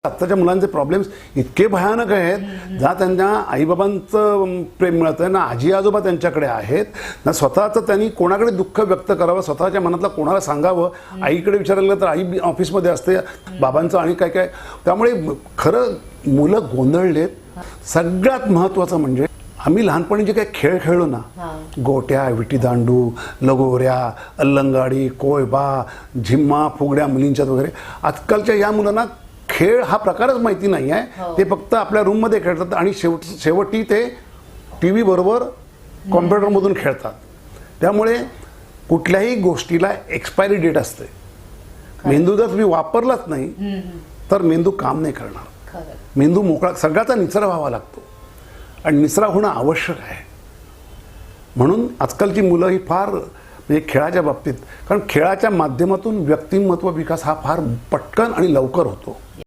आत्ताच्या मुलांचे प्रॉब्लेम्स इतके भयानक आहेत, जा त्यांना आईबाबांचं प्रेम मिळतं ना, आजी आजोबा त्यांच्याकडे आहेत ना, स्वतःचं त्यांनी कोणाकडे दुःख व्यक्त करावं, स्वतःच्या मनातलं कोणाला सांगावं. आईकडे विचारलं तर आई ऑफिसमध्ये असते, बाबांचं आणि काय काय. त्यामुळे खरं मुलं गोंधळलेत. सगळ्यात महत्त्वाचं म्हणजे आम्ही लहानपणी जे काही खेळ खेळलो ना, गोट्या, विटीदांडू, लगोऱ्या, अल्लंगाडी, कोयबा, झिम्मा, फुगड्या मुलींच्यात वगैरे, आजकालच्या या मुलांना खेळ हा प्रकारच माहिती नाही आहे. ते फक्त आपल्या रूममध्ये खेळतात आणि शेवटी ते टी व्ही बरोबर कॉम्प्युटरमधून खेळतात. त्यामुळे कुठल्याही गोष्टीला एक्सपायरी डेट असते. मेंदू जर तुम्ही वापरलाच नाही तर मेंदू काम नाही करणार. मेंदू मोकळा, सगळ्याचा निचरा व्हावा लागतो आणि निचरा होणं आवश्यक आहे. म्हणून आजकालची मुलं ही फार म्हणजे खेळाच्या बाबतीत, कारण खेळाच्या माध्यमातून व्यक्तिमत्व विकास हा फार पटकन आणि लवकर होतो.